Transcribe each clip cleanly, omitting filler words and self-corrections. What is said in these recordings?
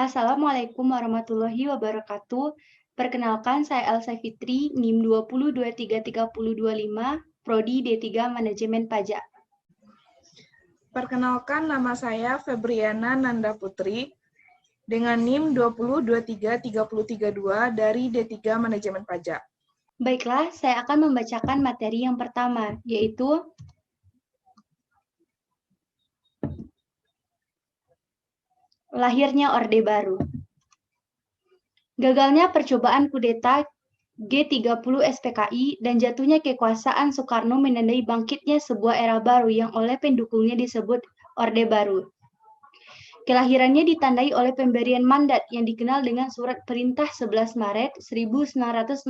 Assalamualaikum warahmatullahi wabarakatuh. Perkenalkan, saya Elsa Fitri, NIM 20233025, Prodi D3 Manajemen Pajak. Perkenalkan, nama saya Febriana Nanda Putri dengan NIM 20233032 dari D3 Manajemen Pajak. Baiklah, saya akan membacakan materi yang pertama, yaitu lahirnya Orde Baru. Gagalnya percobaan kudeta G30 SPKI dan jatuhnya kekuasaan Soekarno menandai bangkitnya sebuah era baru yang oleh pendukungnya disebut Orde Baru. Kelahirannya ditandai oleh pemberian mandat yang dikenal dengan Surat Perintah 11 Maret 1966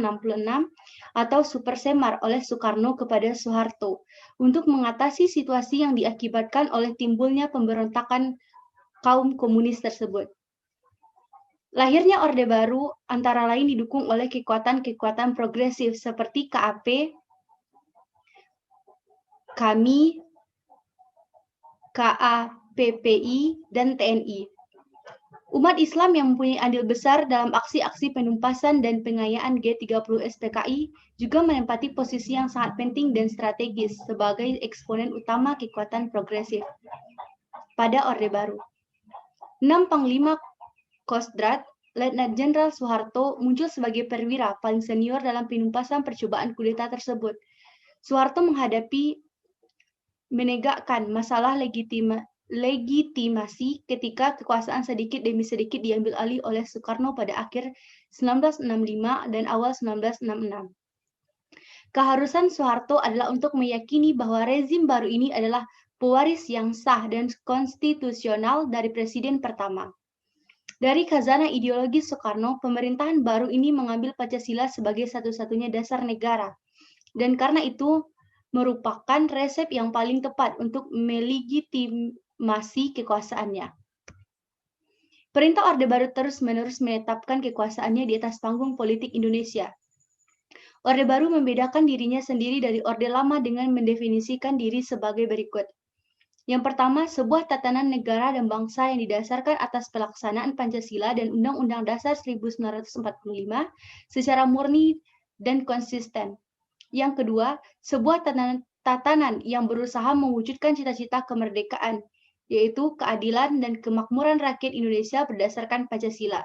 atau Super Semar oleh Soekarno kepada Soeharto untuk mengatasi situasi yang diakibatkan oleh timbulnya pemberontakan kaum komunis tersebut. Lahirnya Orde Baru antara lain didukung oleh kekuatan-kekuatan progresif seperti KAP, KAMI, KAPPI, dan TNI. Umat Islam yang mempunyai andil besar dalam aksi-aksi penumpasan dan pengayaan G30 SPKI juga menempati posisi yang sangat penting dan strategis sebagai eksponen utama kekuatan progresif pada Orde Baru. 6 Panglima Kostrat, Letnan Jenderal Soeharto muncul sebagai perwira paling senior dalam penumpasan percobaan kudeta tersebut. Soeharto menegakkan masalah legitimasi ketika kekuasaan sedikit demi sedikit diambil alih oleh Soekarno pada akhir 1965 dan awal 1966. Keharusan Soeharto adalah untuk meyakini bahwa rezim baru ini adalah pewaris yang sah dan konstitusional dari presiden pertama. Dari khazanah ideologi Soekarno, pemerintahan baru ini mengambil Pancasila sebagai satu-satunya dasar negara. Dan karena itu merupakan resep yang paling tepat untuk melegitimasi kekuasaannya. Perintah Orde Baru terus-menerus menetapkan kekuasaannya di atas panggung politik Indonesia. Orde Baru membedakan dirinya sendiri dari Orde Lama dengan mendefinisikan diri sebagai berikut. Yang pertama, sebuah tatanan negara dan bangsa yang didasarkan atas pelaksanaan Pancasila dan Undang-Undang Dasar 1945 secara murni dan konsisten. Yang kedua, sebuah tatanan yang berusaha mewujudkan cita-cita kemerdekaan, yaitu keadilan dan kemakmuran rakyat Indonesia berdasarkan Pancasila.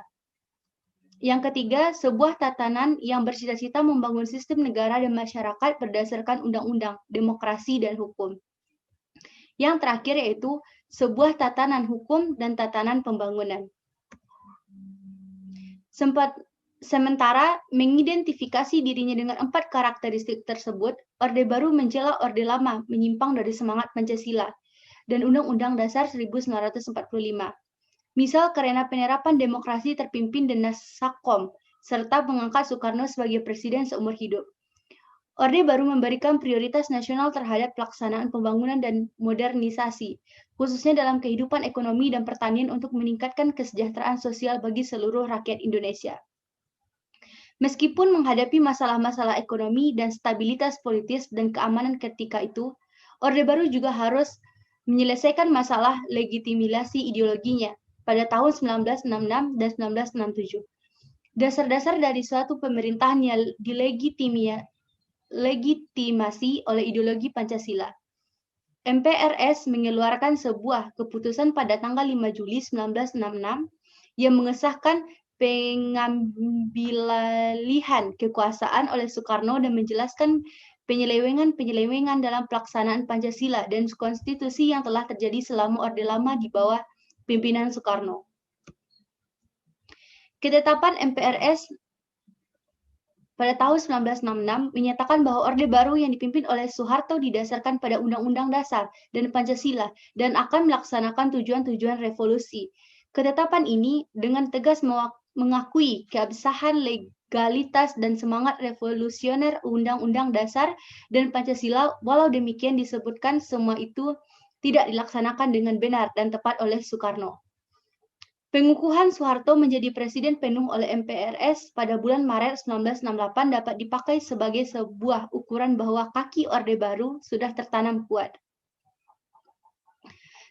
Yang ketiga, sebuah tatanan yang bercita-cita membangun sistem negara dan masyarakat berdasarkan undang-undang, demokrasi, dan hukum. Yang terakhir yaitu sebuah tatanan hukum dan tatanan pembangunan. Sementara mengidentifikasi dirinya dengan 4 karakteristik tersebut, Orde Baru mencela Orde Lama menyimpang dari semangat Pancasila dan Undang-Undang Dasar 1945. Misal karena penerapan demokrasi terpimpin dan Nasakom, serta mengangkat Soekarno sebagai presiden seumur hidup. Orde Baru memberikan prioritas nasional terhadap pelaksanaan pembangunan dan modernisasi, khususnya dalam kehidupan ekonomi dan pertanian untuk meningkatkan kesejahteraan sosial bagi seluruh rakyat Indonesia. Meskipun menghadapi masalah-masalah ekonomi dan stabilitas politis dan keamanan ketika itu, Orde Baru juga harus menyelesaikan masalah legitimasi ideologinya pada tahun 1966 dan 1967. Dasar-dasar dari suatu pemerintahan yang legitimasi oleh ideologi Pancasila. MPRS mengeluarkan sebuah keputusan pada tanggal 5 Juli 1966 yang mengesahkan pengambilalihan kekuasaan oleh Soekarno dan menjelaskan penyelewengan-penyelewengan dalam pelaksanaan Pancasila dan konstitusi yang telah terjadi selama Orde Lama di bawah pimpinan Soekarno. Ketetapan MPRS pada tahun 1966 menyatakan bahwa Orde Baru yang dipimpin oleh Soeharto didasarkan pada Undang-Undang Dasar dan Pancasila dan akan melaksanakan tujuan-tujuan revolusi. Ketetapan ini dengan tegas mengakui keabsahan legalitas dan semangat revolusioner Undang-Undang Dasar dan Pancasila, walau demikian disebutkan semua itu tidak dilaksanakan dengan benar dan tepat oleh Soekarno. Pengukuhan Soeharto menjadi presiden penuh oleh MPRS pada bulan Maret 1968 dapat dipakai sebagai sebuah ukuran bahwa kaki Orde Baru sudah tertanam kuat.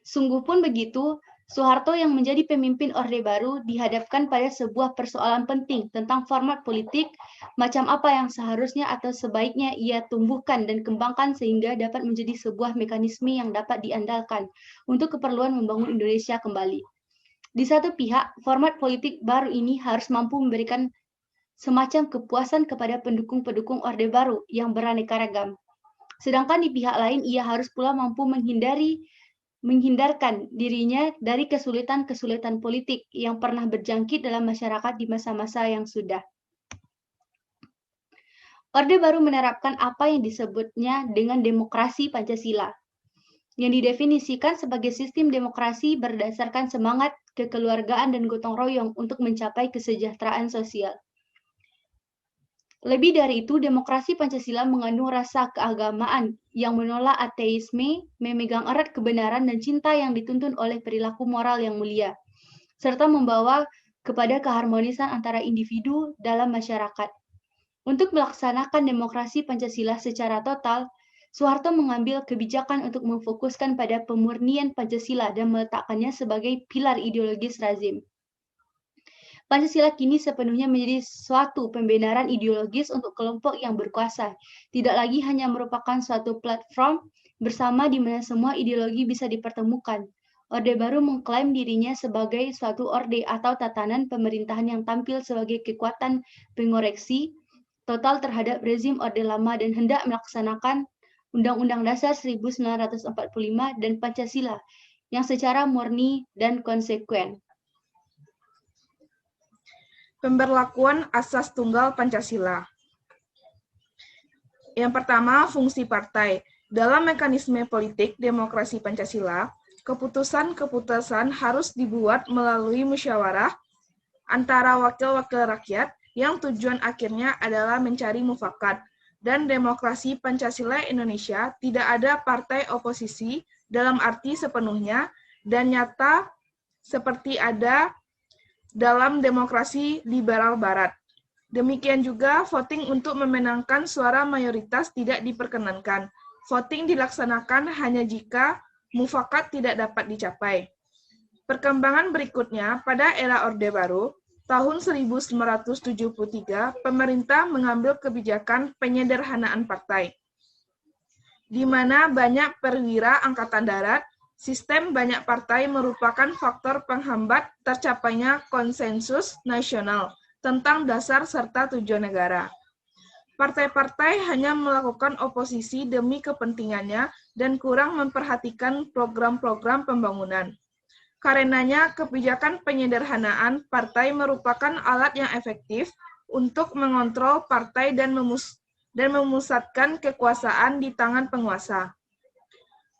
Sungguh pun begitu, Soeharto yang menjadi pemimpin Orde Baru dihadapkan pada sebuah persoalan penting tentang format politik, macam apa yang seharusnya atau sebaiknya ia tumbuhkan dan kembangkan sehingga dapat menjadi sebuah mekanisme yang dapat diandalkan untuk keperluan membangun Indonesia kembali. Di satu pihak, format politik baru ini harus mampu memberikan semacam kepuasan kepada pendukung-pendukung Orde Baru yang beraneka ragam. Sedangkan di pihak lain, ia harus pula mampu menghindarkan dirinya dari kesulitan-kesulitan politik yang pernah berjangkit dalam masyarakat di masa-masa yang sudah. Orde Baru menerapkan apa yang disebutnya dengan demokrasi Pancasila, yang didefinisikan sebagai sistem demokrasi berdasarkan semangat kekeluargaan dan gotong royong untuk mencapai kesejahteraan sosial. Lebih dari itu, demokrasi Pancasila mengandung rasa keagamaan yang menolak ateisme, memegang erat kebenaran dan cinta yang dituntun oleh perilaku moral yang mulia, serta membawa kepada keharmonisan antara individu dalam masyarakat. Untuk melaksanakan demokrasi Pancasila secara total, Soeharto mengambil kebijakan untuk memfokuskan pada pemurnian Pancasila dan meletakkannya sebagai pilar ideologis rezim. Pancasila kini sepenuhnya menjadi suatu pembenaran ideologis untuk kelompok yang berkuasa, tidak lagi hanya merupakan suatu platform bersama di mana semua ideologi bisa dipertemukan. Orde Baru mengklaim dirinya sebagai suatu orde atau tatanan pemerintahan yang tampil sebagai kekuatan pengoreksi total terhadap rezim Orde Lama dan hendak melaksanakan Undang-Undang Dasar 1945 dan Pancasila yang secara murni dan konsekuen. Pemberlakuan asas tunggal Pancasila. Yang pertama, fungsi partai. Dalam mekanisme politik demokrasi Pancasila, keputusan-keputusan harus dibuat melalui musyawarah antara wakil-wakil rakyat yang tujuan akhirnya adalah mencari mufakat. Dan demokrasi Pancasila Indonesia tidak ada partai oposisi dalam arti sepenuhnya dan nyata seperti ada dalam demokrasi liberal barat. Demikian juga voting untuk memenangkan suara mayoritas tidak diperkenankan. Voting dilaksanakan hanya jika mufakat tidak dapat dicapai. Perkembangan berikutnya pada era Orde Baru, tahun 1973, pemerintah mengambil kebijakan penyederhanaan partai, di mana banyak perwira Angkatan Darat. Sistem banyak partai merupakan faktor penghambat tercapainya konsensus nasional tentang dasar serta tujuan negara. Partai-partai hanya melakukan oposisi demi kepentingannya dan kurang memperhatikan program-program pembangunan. Karenanya, kebijakan penyederhanaan partai merupakan alat yang efektif untuk mengontrol partai dan memusatkan kekuasaan di tangan penguasa.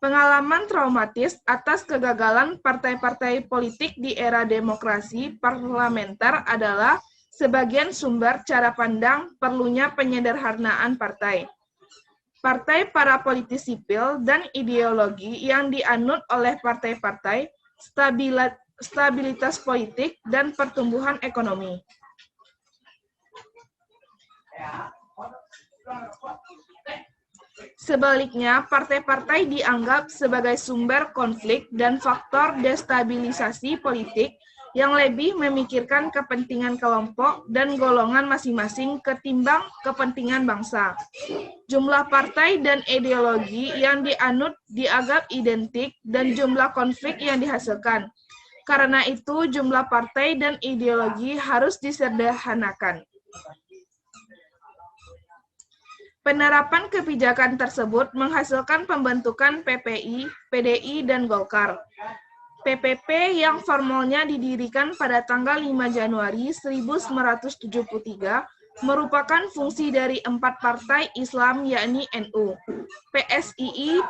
Pengalaman traumatis atas kegagalan partai-partai politik di era demokrasi parlementer adalah sebagian sumber cara pandang perlunya penyederhanaan partai. Partai para politis sipil dan ideologi yang dianut oleh partai-partai, stabilitas politik, dan pertumbuhan ekonomi. Sebaliknya, partai-partai dianggap sebagai sumber konflik dan faktor destabilisasi politik yang lebih memikirkan kepentingan kelompok dan golongan masing-masing ketimbang kepentingan bangsa. Jumlah partai dan ideologi yang dianut dianggap identik dan jumlah konflik yang dihasilkan. Karena itu, jumlah partai dan ideologi harus disederhanakan. Penerapan kebijakan tersebut menghasilkan pembentukan PPI, PDI, dan Golkar. PPP yang formalnya didirikan pada tanggal 5 Januari 1973 merupakan fungsi dari 4 partai Islam yakni NU, PSII,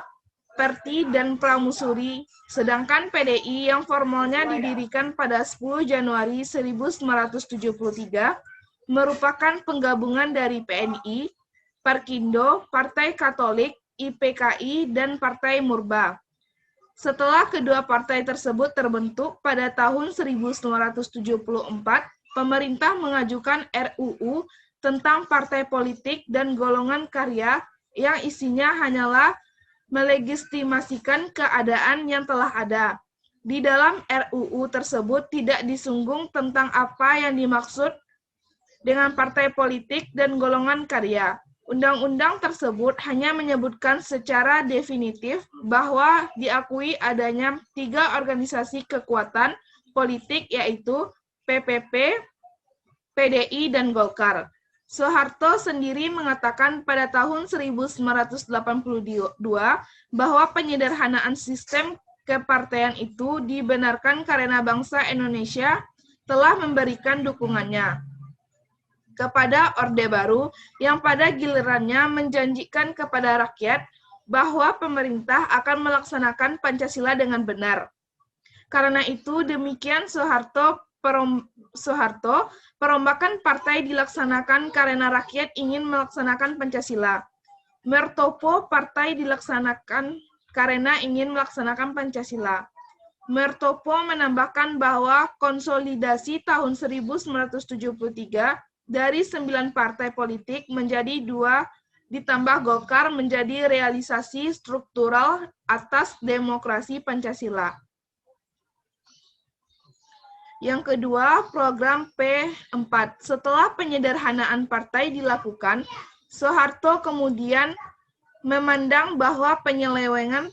Perti, dan Pramusuri, sedangkan PDI yang formalnya didirikan pada 10 Januari 1973 merupakan penggabungan dari PNI, Parkindo, Partai Katolik, IPKI, dan Partai Murba. Setelah kedua partai tersebut terbentuk pada tahun 1974, pemerintah mengajukan RUU tentang partai politik dan golongan karya yang isinya hanyalah melegitimasikan keadaan yang telah ada. Di dalam RUU tersebut tidak disinggung tentang apa yang dimaksud dengan partai politik dan golongan karya. Undang-undang tersebut hanya menyebutkan secara definitif bahwa diakui adanya 3 organisasi kekuatan politik, yaitu PPP, PDI, dan Golkar. Soeharto sendiri mengatakan pada tahun 1982 bahwa penyederhanaan sistem kepartaian itu dibenarkan karena bangsa Indonesia telah memberikan dukungannya kepada Orde Baru yang pada gilirannya menjanjikan kepada rakyat bahwa pemerintah akan melaksanakan Pancasila dengan benar. Karena itu demikian Soeharto, perombakan partai dilaksanakan karena rakyat ingin melaksanakan Pancasila. Mertopo partai dilaksanakan karena ingin melaksanakan Pancasila. Mertopo menambahkan bahwa konsolidasi tahun 1973 dari 9 partai politik menjadi 2 ditambah Golkar menjadi realisasi struktural atas demokrasi Pancasila. Yang kedua, program P4. Setelah penyederhanaan partai dilakukan, Soeharto kemudian memandang bahwa penyelewengan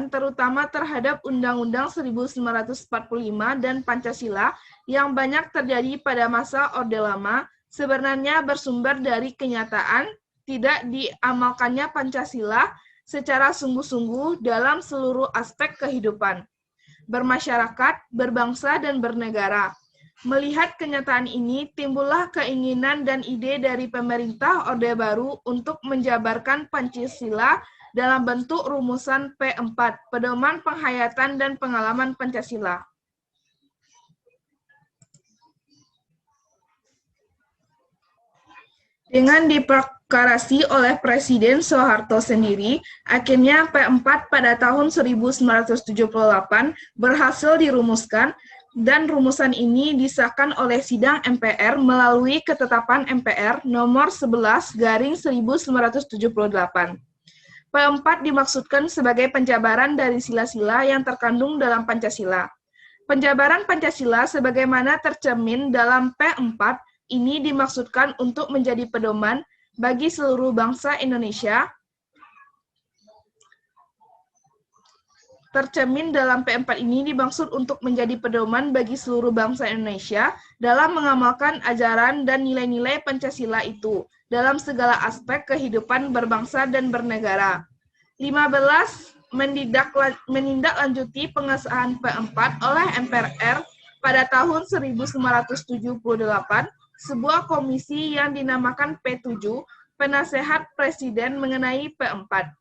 terutama terhadap Undang-Undang 1945 dan Pancasila yang banyak terjadi pada masa Orde Lama sebenarnya bersumber dari kenyataan tidak diamalkannya Pancasila secara sungguh-sungguh dalam seluruh aspek kehidupan, bermasyarakat, berbangsa, dan bernegara. Melihat kenyataan ini, timbullah keinginan dan ide dari pemerintah Orde Baru untuk menjabarkan Pancasila dalam bentuk rumusan P4, Pedoman Penghayatan dan Pengalaman Pancasila. Dengan diproklamasi oleh Presiden Soeharto sendiri, akhirnya P4 pada tahun 1978 berhasil dirumuskan, dan rumusan ini disahkan oleh sidang MPR melalui ketetapan MPR nomor 11/1978. P4 dimaksudkan sebagai penjabaran dari sila-sila yang terkandung dalam Pancasila. Penjabaran Pancasila sebagaimana tercermin dalam P4 ini dimaksudkan untuk menjadi pedoman bagi seluruh bangsa Indonesia. Tercermin dalam P4 ini dimaksud untuk menjadi pedoman bagi seluruh bangsa Indonesia dalam mengamalkan ajaran dan nilai-nilai Pancasila itu dalam segala aspek kehidupan berbangsa dan bernegara. 15. Menindaklanjuti pengesahan P4 oleh MPR pada tahun 1978, sebuah komisi yang dinamakan P7, Penasehat Presiden mengenai P4,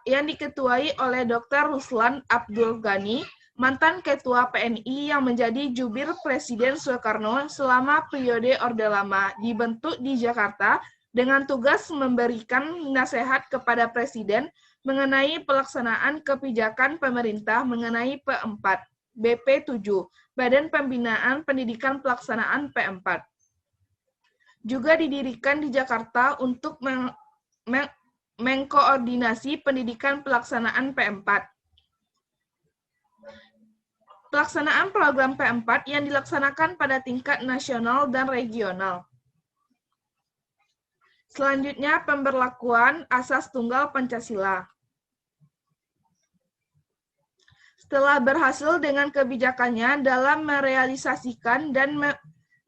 yang diketuai oleh Dr. Ruslan Abdul Ghani, mantan Ketua PNI yang menjadi jubir Presiden Soekarno selama periode Orde Lama, dibentuk di Jakarta dengan tugas memberikan nasihat kepada Presiden mengenai pelaksanaan kebijakan pemerintah mengenai P4, BP7, Badan Pembinaan Pendidikan Pelaksanaan P4. Juga didirikan di Jakarta untuk mengkoordinasi pendidikan pelaksanaan P4. Pelaksanaan program P4 yang dilaksanakan pada tingkat nasional dan regional. Selanjutnya, pemberlakuan asas tunggal Pancasila. Setelah berhasil dengan kebijakannya dalam merealisasikan dan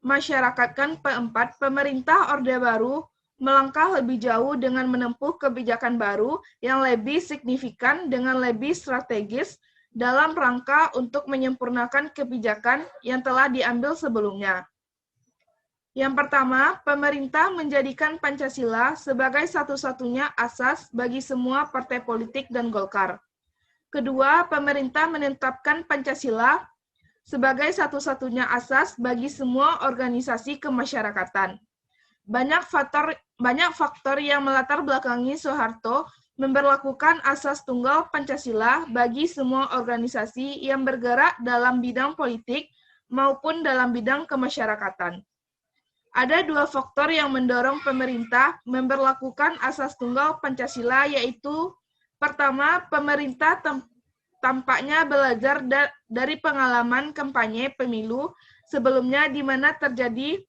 masyarakatkan P4, pemerintah Orde Baru melangkah lebih jauh dengan menempuh kebijakan baru yang lebih signifikan dengan lebih strategis dalam rangka untuk menyempurnakan kebijakan yang telah diambil sebelumnya. Yang pertama, pemerintah menjadikan Pancasila sebagai satu-satunya asas bagi semua partai politik dan Golkar. Kedua, pemerintah menetapkan Pancasila sebagai satu-satunya asas bagi semua organisasi kemasyarakatan. Banyak faktor yang melatar belakangi Soeharto memberlakukan asas tunggal Pancasila bagi semua organisasi yang bergerak dalam bidang politik maupun dalam bidang kemasyarakatan. Ada 2 faktor yang mendorong pemerintah memberlakukan asas tunggal Pancasila, yaitu pertama, pemerintah tampaknya belajar dari pengalaman kampanye pemilu sebelumnya di mana terjadi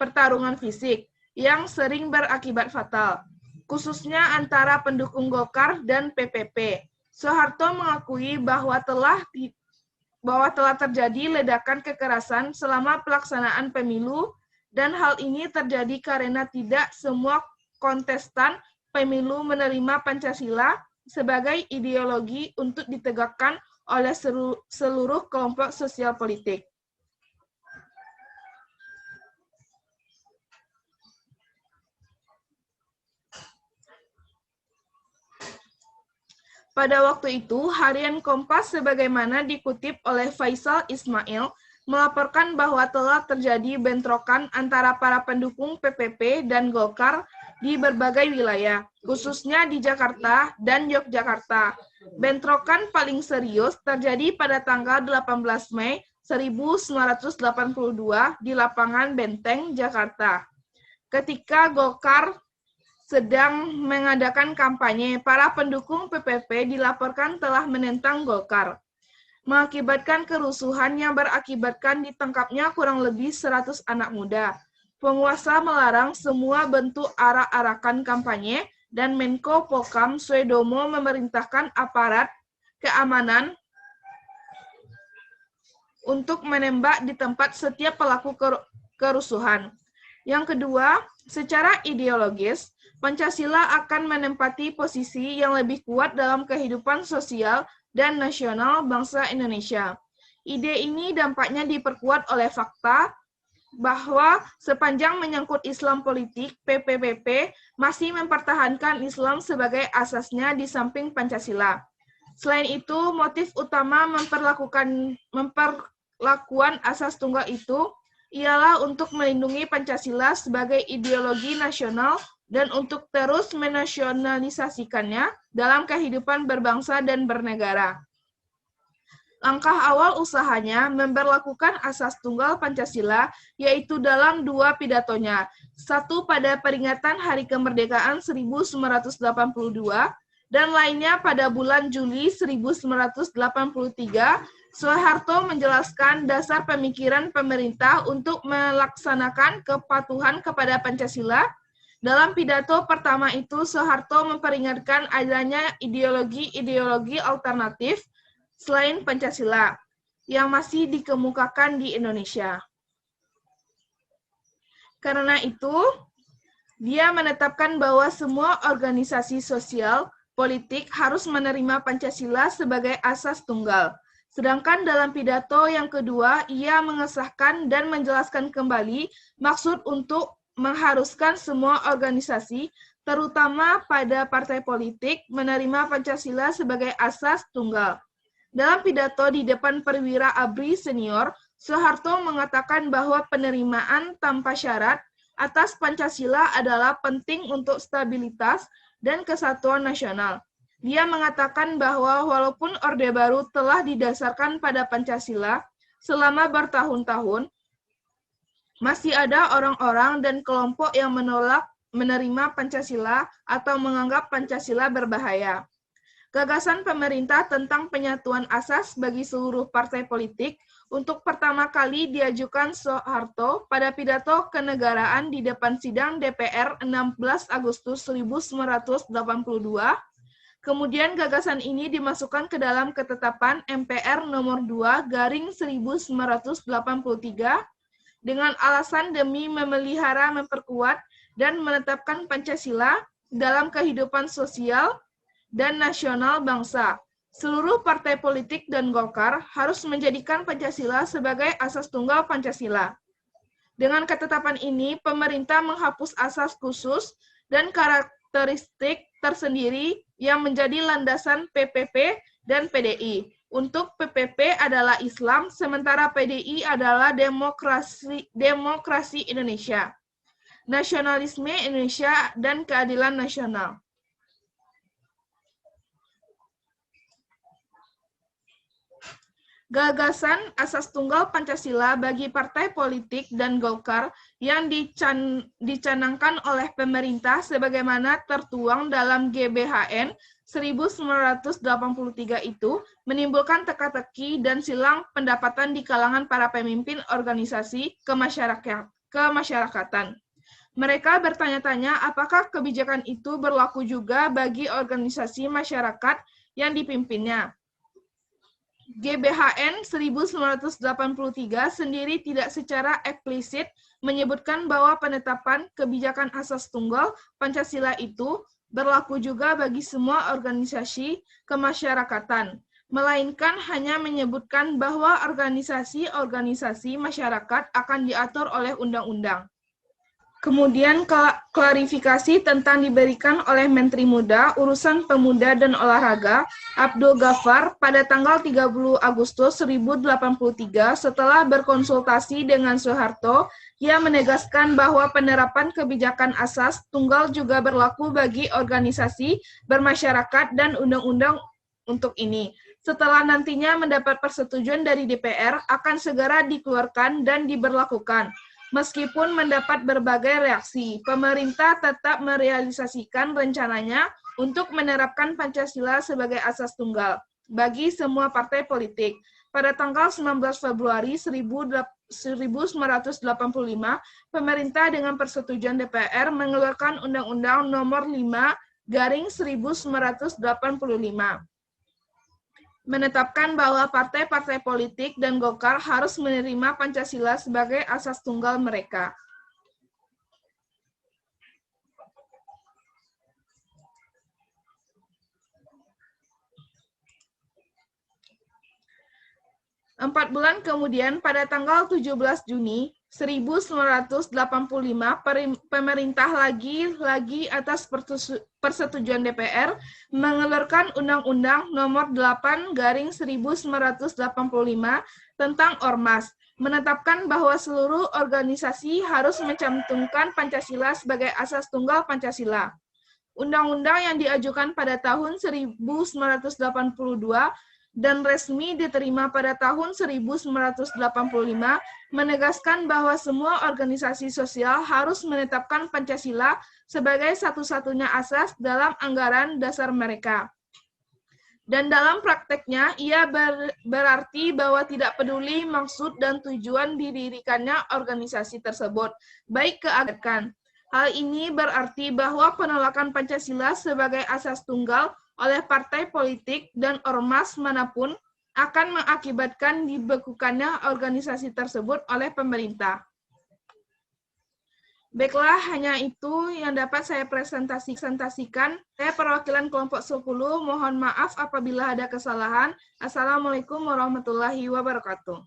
pertarungan fisik yang sering berakibat fatal, khususnya antara pendukung Golkar dan PPP. Soeharto mengakui bahwa telah terjadi ledakan kekerasan selama pelaksanaan pemilu dan hal ini terjadi karena tidak semua kontestan pemilu menerima Pancasila sebagai ideologi untuk ditegakkan oleh seluruh kelompok sosial politik. Pada waktu itu, harian Kompas sebagaimana dikutip oleh Faisal Ismail melaporkan bahwa telah terjadi bentrokan antara para pendukung PPP dan Golkar di berbagai wilayah, khususnya di Jakarta dan Yogyakarta. Bentrokan paling serius terjadi pada tanggal 18 Mei 1982 di lapangan Benteng, Jakarta. Ketika Golkar sedang mengadakan kampanye, para pendukung PPP dilaporkan telah menentang Golkar, mengakibatkan kerusuhan yang berakibatkan ditangkapnya kurang lebih 100 anak muda. Penguasa melarang semua bentuk arak-arakan kampanye dan Menko Polhukam Suedomo memerintahkan aparat keamanan untuk menembak di tempat setiap pelaku kerusuhan. Yang kedua, secara ideologis, Pancasila akan menempati posisi yang lebih kuat dalam kehidupan sosial dan nasional bangsa Indonesia. Ide ini dampaknya diperkuat oleh fakta bahwa sepanjang menyangkut Islam politik, PPP masih mempertahankan Islam sebagai asasnya di samping Pancasila. Selain itu, motif utama memperlakuan asas tunggal itu ialah untuk melindungi Pancasila sebagai ideologi nasional dan untuk terus menasionalisasikannya dalam kehidupan berbangsa dan bernegara. Langkah awal usahanya memberlakukan asas tunggal Pancasila, yaitu dalam dua pidatonya. Satu pada peringatan Hari Kemerdekaan 1982, dan lainnya pada bulan Juli 1983, Soeharto menjelaskan dasar pemikiran pemerintah untuk melaksanakan kepatuhan kepada Pancasila. Dalam pidato pertama itu, Soeharto memperingatkan adanya ideologi-ideologi alternatif selain Pancasila yang masih dikemukakan di Indonesia. Karena itu, dia menetapkan bahwa semua organisasi sosial politik harus menerima Pancasila sebagai asas tunggal. Sedangkan dalam pidato yang kedua, ia mengesahkan dan menjelaskan kembali maksud untuk mengharuskan semua organisasi, terutama pada partai politik, menerima Pancasila sebagai asas tunggal. Dalam pidato di depan perwira ABRI senior, Soeharto mengatakan bahwa penerimaan tanpa syarat atas Pancasila adalah penting untuk stabilitas dan kesatuan nasional. Dia mengatakan bahwa walaupun Orde Baru telah didasarkan pada Pancasila selama bertahun-tahun, masih ada orang-orang dan kelompok yang menolak menerima Pancasila atau menganggap Pancasila berbahaya. Gagasan pemerintah tentang penyatuan asas bagi seluruh partai politik untuk pertama kali diajukan Soeharto pada pidato kenegaraan di depan sidang DPR 16 Agustus 1982. Kemudian gagasan ini dimasukkan ke dalam ketetapan MPR nomor 2/1983 dengan alasan demi memelihara, memperkuat, dan menetapkan Pancasila dalam kehidupan sosial dan nasional bangsa. Seluruh partai politik dan Golkar harus menjadikan Pancasila sebagai asas tunggal Pancasila. Dengan ketetapan ini, pemerintah menghapus asas khusus dan karakteristik tersendiri yang menjadi landasan PPP dan PDI. Untuk PPP adalah Islam, sementara PDI adalah demokrasi Indonesia, nasionalisme Indonesia, dan keadilan nasional. Gagasan asas tunggal Pancasila bagi partai politik dan Golkar yang dicanangkan oleh pemerintah sebagaimana tertuang dalam GBHN 1983 itu menimbulkan teka-teki dan silang pendapatan di kalangan para pemimpin organisasi kemasyarakatan. Mereka bertanya-tanya apakah kebijakan itu berlaku juga bagi organisasi masyarakat yang dipimpinnya. GBHN 1983 sendiri tidak secara eksplisit menyebutkan bahwa penetapan kebijakan asas tunggal Pancasila itu berlaku juga bagi semua organisasi kemasyarakatan, melainkan hanya menyebutkan bahwa organisasi-organisasi masyarakat akan diatur oleh undang-undang. Kemudian klarifikasi tentang diberikan oleh Menteri Muda, Urusan Pemuda dan Olahraga, Abdul Ghaffar, pada tanggal 30 Agustus 1083 setelah berkonsultasi dengan Soeharto, ia menegaskan bahwa penerapan kebijakan asas tunggal juga berlaku bagi organisasi bermasyarakat dan undang-undang untuk ini. Setelah nantinya mendapat persetujuan dari DPR, akan segera dikeluarkan dan diberlakukan. Meskipun mendapat berbagai reaksi, pemerintah tetap merealisasikan rencananya untuk menerapkan Pancasila sebagai asas tunggal bagi semua partai politik. Pada tanggal 19 Februari 1985, pemerintah dengan persetujuan DPR mengeluarkan Undang-Undang Nomor 5/1985. Menetapkan bahwa partai-partai politik dan Golkar harus menerima Pancasila sebagai asas tunggal mereka. Empat bulan kemudian, pada tanggal 17 Juni 1985, pemerintah lagi atas persetujuan DPR mengeluarkan Undang-Undang Nomor 8/1985 tentang Ormas, menetapkan bahwa seluruh organisasi harus mencantumkan Pancasila sebagai asas tunggal Pancasila. Undang-undang yang diajukan pada tahun 1982 dan resmi diterima pada tahun 1985 menegaskan bahwa semua organisasi sosial harus menetapkan Pancasila sebagai satu-satunya asas dalam anggaran dasar mereka. Dan dalam prakteknya, ia berarti bahwa tidak peduli maksud dan tujuan didirikannya organisasi tersebut, baik keagamaan. Hal ini berarti bahwa penolakan Pancasila sebagai asas tunggal oleh partai politik dan ormas manapun akan mengakibatkan dibekukannya organisasi tersebut oleh pemerintah. Baiklah, hanya itu yang dapat saya presentasikan. Saya perwakilan kelompok 10, mohon maaf apabila ada kesalahan. Assalamualaikum warahmatullahi wabarakatuh.